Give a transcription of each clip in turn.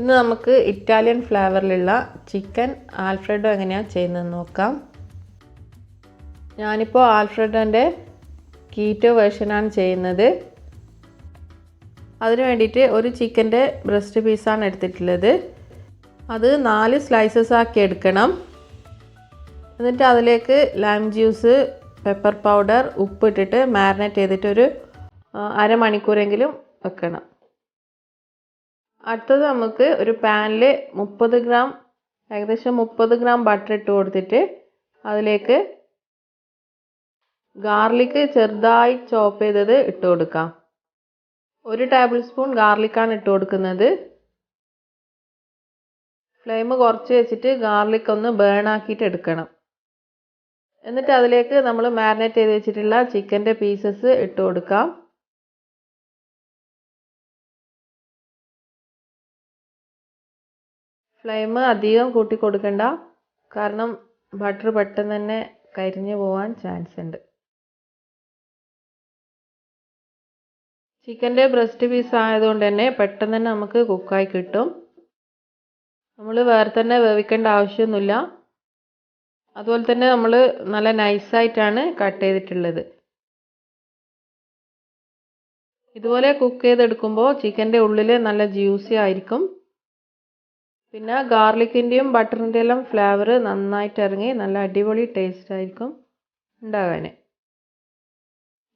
ഇന്ന് നമുക്ക് Italian ഫ്ലേവറിലുള്ള chicken Alfredo എങ്ങനെയാണ് ചെയ്യുന്നതെന്ന് നോക്കാം. ഞാനിപ്പോൾ ആൽഫ്രെഡോൻ്റെ കീറ്റോ വേർഷനാണ് ചെയ്യുന്നത്. അതിന് വേണ്ടിയിട്ട് ഒരു ചിക്കൻ്റെ ബ്രസ്റ്റ് പീസാണ് എടുത്തിട്ടുള്ളത്. അത് 4 സ്ലൈസസ് ആക്കി എടുക്കണം. എന്നിട്ട് അതിലേക്ക് ലൈം ജ്യൂസ്, പെപ്പർ പൗഡർ, ഉപ്പ് ഇട്ടിട്ട് മാരിനേറ്റ് ചെയ്തിട്ട് ഒരു അരമണിക്കൂറെങ്കിലും വെക്കണം. അടുത്തത് നമുക്ക് ഒരു പാനിൽ ഏകദേശം 30 ഗ്രാം ബട്ടർ ഇട്ട് കൊടുത്തിട്ട് അതിലേക്ക് ഗാർലിക് ചെറുതായി ചോപ്പ് ചെയ്തത് ഇട്ട് കൊടുക്കാം. 1 ടേബിൾ സ്പൂൺ ഗാർലിക്കാണ് ഇട്ട് കൊടുക്കുന്നത്. ഫ്ലെയിം കുറച്ച് വെച്ചിട്ട് ഗാർലിക് ഒന്ന് ബേൺ ആക്കിയിട്ട് എടുക്കണം. എന്നിട്ട് അതിലേക്ക് നമ്മൾ മാരിനേറ്റ് ചെയ്ത് വെച്ചിട്ടുള്ള ചിക്കൻ്റെ പീസസ് ഇട്ട് കൊടുക്കാം. ഫ്ലെയിം അധികം കൂട്ടി കൊടുക്കണ്ട, കാരണം ബട്ടർ പെട്ടെന്ന് തന്നെ കരിഞ്ഞു പോകാൻ ചാൻസ് ഉണ്ട്. ചിക്കൻ്റെ ബ്രസ്റ്റ് പീസ് ആയതുകൊണ്ട് തന്നെ പെട്ടെന്ന് തന്നെ നമുക്ക് കുക്കായി കിട്ടും. നമ്മൾ വേറെ തന്നെ വേവിക്കേണ്ട ആവശ്യമൊന്നുമില്ല. അതുപോലെ തന്നെ നമ്മൾ നല്ല നൈസായിട്ടാണ് കട്ട് ചെയ്തിട്ടുള്ളത്. ഇതുപോലെ കുക്ക് ചെയ്തെടുക്കുമ്പോൾ ചിക്കൻ്റെ ഉള്ളിൽ നല്ല ജ്യൂസി ആയിരിക്കും. പിന്നെ ഗാർലിക്കിൻ്റെയും ബട്ടറിൻ്റെ എല്ലാം ഫ്ലേവർ നന്നായിട്ട് ഇറങ്ങി നല്ല അടിപൊളി ടേസ്റ്റ് ആയിരിക്കും ഉണ്ടാകാൻ.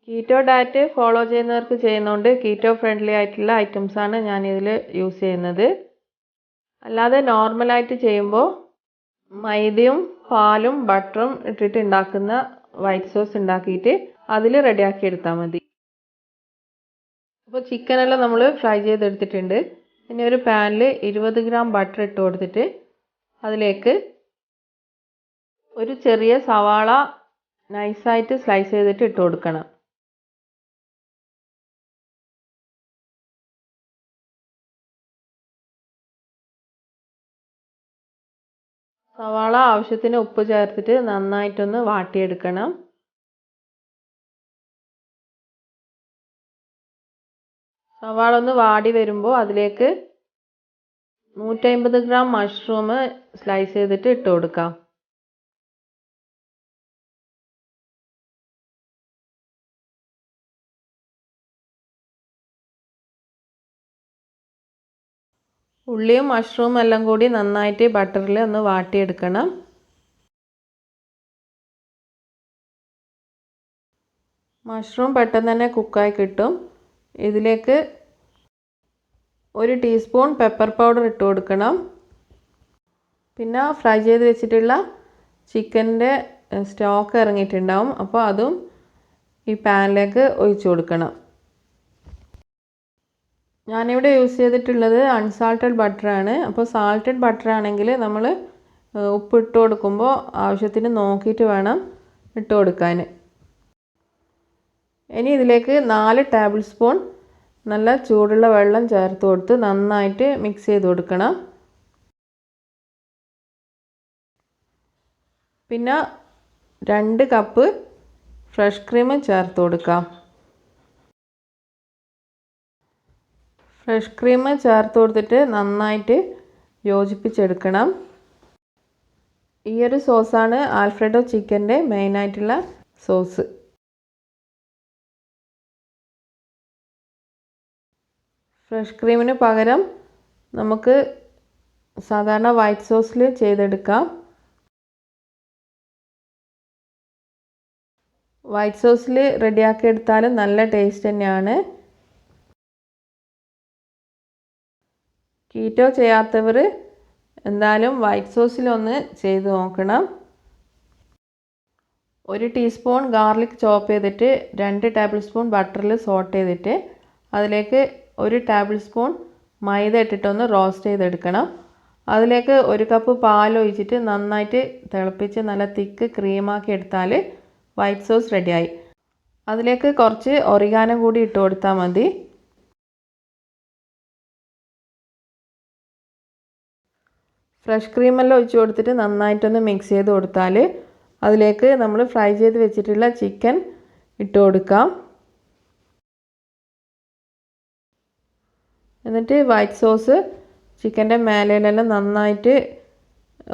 കീറ്റോ ഡയറ്റ് ഫോളോ ചെയ്യുന്നവർക്ക് ചെയ്യുന്നതുകൊണ്ട് കീറ്റോ ഫ്രണ്ട്ലി ആയിട്ടുള്ള ഐറ്റംസാണ് ഞാനിതിൽ യൂസ് ചെയ്യുന്നത്. അല്ലാതെ നോർമലായിട്ട് ചെയ്യുമ്പോൾ മൈദയും പാലും ബട്ടറും ഇട്ടിട്ട് ഉണ്ടാക്കുന്ന വൈറ്റ് സോസ് ഉണ്ടാക്കിയിട്ട് അതിൽ റെഡിയാക്കി എടുത്താൽ മതി. അപ്പോൾ ചിക്കനെല്ലാം നമ്മൾ ഫ്രൈ ചെയ്തെടുത്തിട്ടുണ്ട്. ഇനി ഒരു പാനിൽ 20 ഗ്രാം ബട്ടർ ഇട്ട് കൊടുത്തിട്ട് അതിലേക്ക് ഒരു ചെറിയ സവാള നൈസായിട്ട് സ്ലൈസ് ചെയ്തിട്ട് ഇട്ട് കൊടുക്കണം. സവാള ആവശ്യത്തിന് ഉപ്പ് ചേർത്തിട്ട് നന്നായിട്ടൊന്ന് വാട്ടിയെടുക്കണം. സവാള ഒന്ന് വാടി വരുമ്പോൾ അതിലേക്ക് 150 ഗ്രാം മഷ്റൂം സ്ലൈസ് ചെയ്തിട്ട് ഇട്ട് കൊടുക്കാം. ഉള്ളിയും മഷ്റൂം എല്ലാം കൂടി നന്നായിട്ട് ബട്ടറിൽ ഒന്ന് വാട്ടിയെടുക്കണം. മഷ്റൂം പെട്ടെന്ന് തന്നെ കുക്കായി കിട്ടും. ഇതിലേക്ക് 1 ടീസ്പൂൺ പെപ്പർ പൗഡർ ഇട്ട് കൊടുക്കണം. പിന്നെ ഫ്രൈ ചെയ്ത് വെച്ചിട്ടുള്ള ചിക്കൻ്റെ സ്റ്റോക്ക് ഇറങ്ങിയിട്ടുണ്ടാവും, അപ്പോൾ അതും ഈ പാനിലേക്ക് ഒഴിച്ചു കൊടുക്കണം. ഞാനിവിടെ യൂസ് ചെയ്തിട്ടുള്ളത് അൺസാൾട്ടഡ് ബട്ടറാണ്. അപ്പോൾ സാൾട്ടഡ് ബട്ടർ ആണെങ്കിൽ നമ്മൾ ഉപ്പ് ഇട്ട് കൊടുക്കുമ്പോൾ ആവശ്യത്തിന് നോക്കിയിട്ട് വേണം ഇട്ട് കൊടുക്കാൻ. ഇനി ഇതിലേക്ക് 4 ടേബിൾ സ്പൂൺ നല്ല ചൂടുള്ള വെള്ളം ചേർത്ത് കൊടുത്ത് നന്നായിട്ട് മിക്സ് ചെയ്ത് കൊടുക്കണം. പിന്നെ 2 കപ്പ് ഫ്രഷ് ക്രീം ചേർത്ത് കൊടുക്കാം. ഫ്രഷ് ക്രീം ചേർത്ത് കൊടുത്തിട്ട് നന്നായിട്ട് യോജിപ്പിച്ചെടുക്കണം. ഈ ഒരു സോസാണ് ആൽഫ്രെഡോ ചിക്കൻ്റെ മെയിനായിട്ടുള്ള സോസ്. ഫ്രഷ് ക്രീമിന് പകരം നമുക്ക് സാധാരണ വൈറ്റ് സോസിൽ ചെയ്തെടുക്കാം. വൈറ്റ് സോസിൽ റെഡിയാക്കി എടുത്താലും നല്ല ടേസ്റ്റ് തന്നെയാണ്. കീറ്റോ ചെയ്യാത്തവർ എന്തായാലും വൈറ്റ് സോസിലൊന്ന് ചെയ്ത് നോക്കണം. 1 ടീസ്പൂൺ ഗാർലിക് ചോപ്പ് ചെയ്തിട്ട് 2 ടേബിൾ സ്പൂൺ ബട്ടറിൽ സോട്ട് ചെയ്തിട്ട് അതിലേക്ക് 1 ടേബിൾ സ്പൂൺ മൈദ ഇട്ടിട്ടൊന്ന് റോസ്റ്റ് ചെയ്തെടുക്കണം. അതിലേക്ക് 1 കപ്പ് പാൽ ഒഴിച്ചിട്ട് നന്നായിട്ട് തിളപ്പിച്ച് നല്ല തിക്ക് ക്രീമാക്കി എടുത്താൽ വൈറ്റ് സോസ് റെഡിയായി. അതിലേക്ക് കുറച്ച് ഒറിഗാനോ കൂടി ഇട്ട് കൊടുത്താൽ മതി. ഫ്രഷ് ക്രീമെല്ലാം ഒഴിച്ച് കൊടുത്തിട്ട് നന്നായിട്ടൊന്ന് മിക്സ് ചെയ്ത് കൊടുത്താൽ അതിലേക്ക് നമ്മൾ ഫ്രൈ ചെയ്ത് വെച്ചിട്ടുള്ള ചിക്കൻ ഇട്ട് കൊടുക്കാം. എന്നിട്ട് വൈറ്റ് സോസ് ചിക്കൻ്റെ മേലെയെല്ലാം നന്നായിട്ട്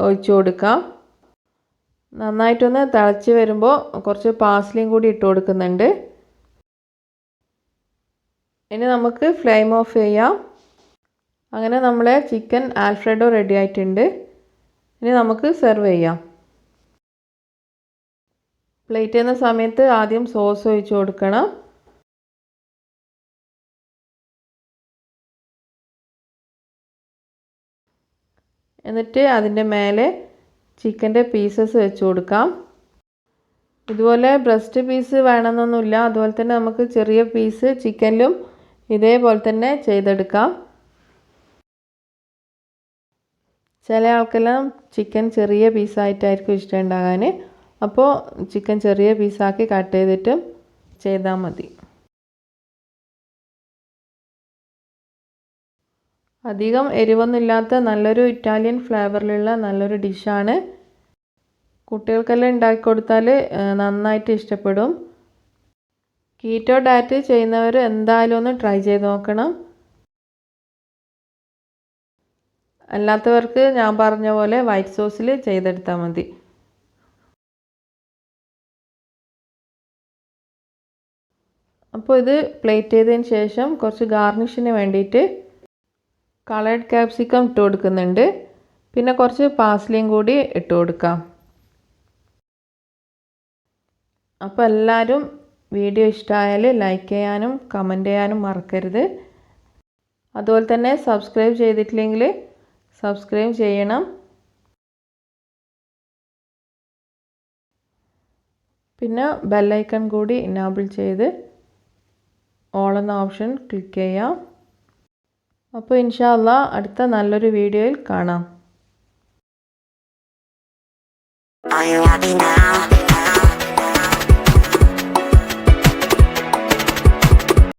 ഒഴിച്ചു കൊടുക്കാം. നന്നായിട്ടൊന്ന് തിളച്ച് വരുമ്പോൾ കുറച്ച് പാസ്ലിയും കൂടി ഇട്ട് കൊടുക്കുന്നുണ്ട്. ഇനി നമുക്ക് ഫ്ലെയിം ഓഫ് ചെയ്യാം. അങ്ങനെ നമ്മളെ ചിക്കൻ ആൽഫ്രെഡോ റെഡി ആയിട്ടുണ്ട്. ഇനി നമുക്ക് സെർവ് ചെയ്യാം. പ്ലേറ്റ് ചെയ്യുന്ന സമയത്ത് ആദ്യം സോസ് ഒഴിച്ച് കൊടുക്കണം. എന്നിട്ട് അതിൻ്റെ മേലെ ചിക്കൻ്റെ പീസസ് വെച്ച് കൊടുക്കാം. ഇതുപോലെ ബ്രസ്റ്റ് പീസ് വേണമെന്നൊന്നുമില്ല. അതുപോലെ തന്നെ നമുക്ക് ചെറിയ പീസ് ചിക്കനിലും ഇതേപോലെ തന്നെ ചെയ്തെടുക്കാം. ചില ആൾക്കെല്ലാം ചിക്കൻ ചെറിയ പീസായിട്ടായിരിക്കും ഇഷ്ടമുണ്ടാകാൻ. അപ്പോൾ ചിക്കൻ ചെറിയ പീസാക്കി കട്ട് ചെയ്തിട്ട് ചെയ്താൽ മതി. അധികം എരിവൊന്നുമില്ലാത്ത നല്ലൊരു ഇറ്റാലിയൻ ഫ്ലേവറിലുള്ള നല്ലൊരു ഡിഷാണ്. കുട്ടികൾക്കെല്ലാം ഉണ്ടാക്കി കൊടുത്താൽ നന്നായിട്ട് ഇഷ്ടപ്പെടും. കീറ്റോ ഡയറ്റ് ചെയ്യുന്നവർ എന്തായാലും ഒന്ന് ട്രൈ ചെയ്ത് നോക്കണം. അല്ലാത്തവർക്ക് ഞാൻ പറഞ്ഞ പോലെ വൈറ്റ് സോസിൽ ചെയ്തെടുത്താൽ മതി. അപ്പോൾ ഇത് പ്ലേറ്റ് ചെയ്തതിന് ശേഷം കുറച്ച് ഗാർണിഷിന് വേണ്ടിയിട്ട് കളേർഡ് ക്യാപ്സിക്കം ഇട്ട് കൊടുക്കുന്നുണ്ട്. പിന്നെ കുറച്ച് പാസ്ലിയും കൂടി ഇട്ട് കൊടുക്കാം. അപ്പോൾ എല്ലാവരും വീഡിയോ ഇഷ്ടമായാൽ ലൈക്ക് ചെയ്യാനും കമൻറ്റ് ചെയ്യാനും മറക്കരുത്. അതുപോലെ തന്നെ സബ്സ്ക്രൈബ് ചെയ്തിട്ടില്ലെങ്കിൽ സബ്സ്ക്രൈബ് ചെയ്യണം. പിന്നെ ബെല്ലൈക്കൺ കൂടി ഇനാബിൾ ചെയ്ത് ഓൾ എന്ന ഓപ്ഷൻ ക്ലിക്ക് ചെയ്യാം. അപ്പോൾ ഇൻഷാ അല്ലാഹ് അടുത്ത നല്ലൊരു വീഡിയോയിൽ കാണാം. Are you happy now?